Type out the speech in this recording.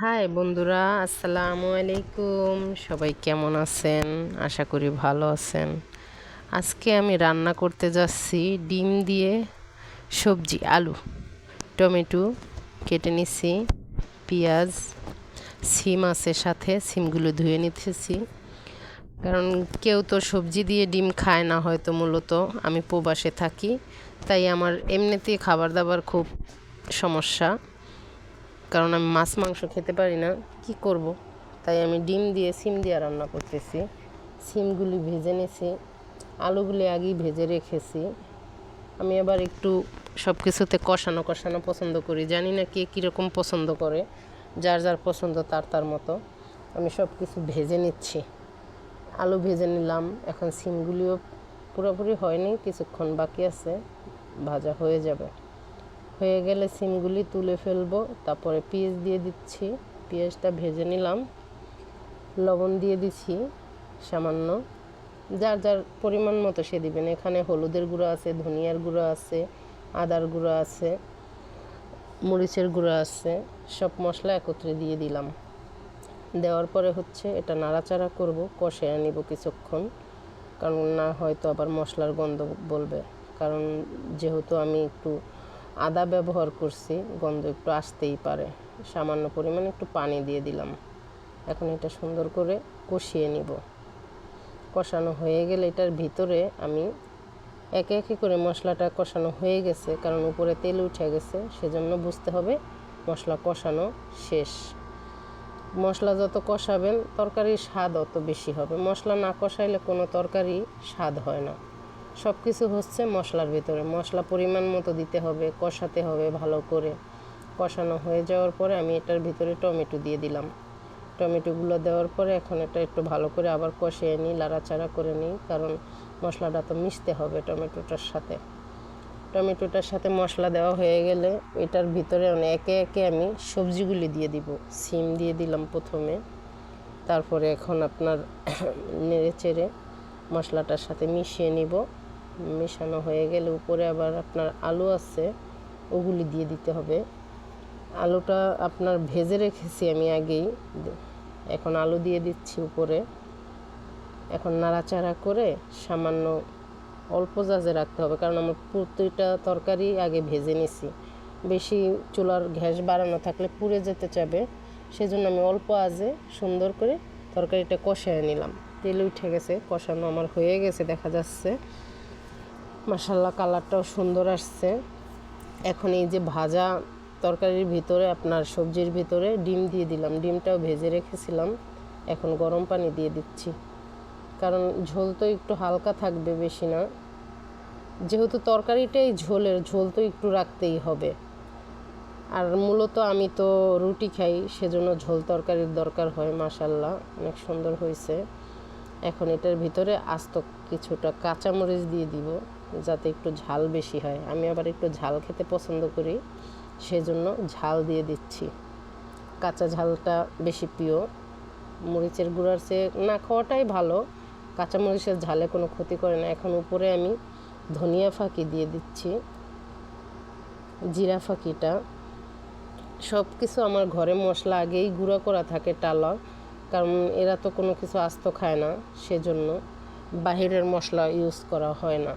High বন্ধুরা, আসসালামু আলাইকুম। সবাই কেমন আছেন? আশা করি ভালো আছেন। আজকে আমি রান্না করতে যাচ্ছি ডিম দিয়ে সবজি, আলু, টমেটো কেটে নিচ্ছি, পেঁয়াজ, সিম আছে সাথে, সিমগুলো ধুয়ে নিতেছি। কারণ কেউ তো সবজি দিয়ে ডিম খায় না হয়তো, মূলত আমি প্রবাসে থাকি, তাই আমার এমনিতেই খাবার দাবার খুব সমস্যা। কারণ আমি মাছ মাংস খেতে পারি না, কি করব। তাই আমি ডিম দিয়ে সিম দিয়ে রান্না করতেছি। সিমগুলি ভেজে নিয়েছি, আলুগুলি আগেই ভেজে রেখেছি। আমি আবার একটু সব কিছুতে কষানো কষানো পছন্দ করি, জানি না কে কীরকম পছন্দ করে, যার যার পছন্দ তার তার মতো। আমি সব কিছু ভেজে নিচ্ছি, আলু ভেজে নিলাম। এখন সিমগুলিও পুরোপুরি হয়নি, কিছুক্ষণ বাকি আছে, ভাজা হয়ে যাবে। হয়ে গেলে সিমগুলি তুলে ফেলবো, তারপরে পেঁয়াজ দিয়ে দিচ্ছি। পেঁয়াজটা ভেজে নিলাম, লবণ দিয়ে দিচ্ছি সামান্য, যার যার পরিমাণ মতো সে দিবেন। এখানে হলুদের গুঁড়ো আছে, ধনিয়ার গুঁড়ো আছে, আদার গুঁড়ো আছে, মরিচের গুঁড়ো আছে, সব মশলা একত্রে দিয়ে দিলাম। দেওয়ার পরে এটা নাড়াচাড়া করব, কষে নিব কিছুক্ষণ, কারণ না হয়তো আবার মশলার গন্ধ বলবে। কারণ যেহেতু আমি একটু আদা ব্যবহার করছি, গন্ধ একটু আসতেই পারে। সামান্য পরিমাণে একটু পানি দিয়ে দিলাম। এখন এটা সুন্দর করে কষিয়ে নিব। কষানো হয়ে গেলে এটার ভিতরে আমি একে একে করে, মশলাটা কষানো হয়ে গেছে, কারণ উপরে তেল উঠে গেছে, সেজন্য বুঝতে হবে মশলা কষানো শেষ। মশলা যত কষাবেন তরকারির স্বাদ অত বেশি হবে। মশলা না কষাইলে কোনো তরকারি স্বাদ হয় না। সব কিছু মশলার ভিতরে, মশলা পরিমাণ মতো দিতে হবে, কষাতে হবে ভালো করে। কষানো হয়ে যাওয়ার পরে আমি এটার ভিতরে টমেটো দিয়ে দিলাম। টমেটোগুলো দেওয়ার পরে এখন এটা একটু ভালো করে আবার কষিয়ে নিই, লাড়াচাড়া করে নিই, কারণ মশলাটা তো মিশতে হবে টমেটোটার সাথে। টমেটোটার সাথে মশলা দেওয়া হয়ে গেলে এটার ভিতরে একে একে আমি সবজিগুলি দিয়ে দিব। সিম দিয়ে দিলাম প্রথমে, তারপরে এখন আপনার নেড়ে চেড়ে মশলাটার সাথে মিশিয়ে নিব। মেশানো হয়ে গেলে উপরে আবার আপনার আলু আছে, ওগুলি দিয়ে দিতে হবে। আলুটা আপনার ভেজে রেখেছি আমি আগেই, এখন আলু দিয়ে দিচ্ছি উপরে। এখন নাড়াচাড়া করে সামান্য অল্প জাজে রাখতে হবে, কারণ আমার প্রতিটা তরকারি আগে ভেজে নিছি। বেশি চুলার গ্যাস বাড়ানো থাকলে পুড়ে যেতে চাবে, সেজন্য আমি অল্প আজে সুন্দর করে তরকারিটা কষিয়ে নিলাম। তেল উঠে গেছে, কষানো আমার হয়ে গেছে দেখা যাচ্ছে। মাশাআল্লাহ, কালারটাও সুন্দর আসছে। এখন এই যে ভাজা তরকারির ভিতরে, আপনার সবজির ভিতরে ডিম দিয়ে দিলাম। ডিমটাও ভেজে রেখেছিলাম, এখন গরম পানি দিয়ে দিচ্ছি, কারণ ঝোল তো একটু হালকা থাকবে, বেশি না। যেহেতু তরকারিটাই ঝোলের, ঝোল তো একটু রাখতেই হবে। আর মূলত আমি তো রুটি খাই, সেজন্য ঝোল তরকারির দরকার হয়। মাশাআল্লাহ, অনেক সুন্দর হয়েছে। এখন এটার ভিতরে আস্ত কিছুটা কাঁচামরিচ দিয়ে দিব, যাতে একটু ঝাল বেশি হয়। আমি আবার একটু ঝাল খেতে পছন্দ করি, সেজন্য ঝাল দিয়ে দিচ্ছি। কাঁচা ঝালটা বেশি প্রিয়, মরিচের গুঁড়ার চেয়ে না খাওয়াটাই ভালো। কাঁচামরিচের ঝালে কোনো ক্ষতি করে না। এখন উপরে আমি ধনিয়া ফাঁকি দিয়ে দিচ্ছি, জিরা ফাঁকিটা। সব কিছু আমার ঘরে মশলা আগেই গুঁড়া করা থাকে টালা, কারণ এরা তো কোনো কিছু আস্ত খায় না, সেজন্য বাহিরের মশলা ইউজ করা হয় না।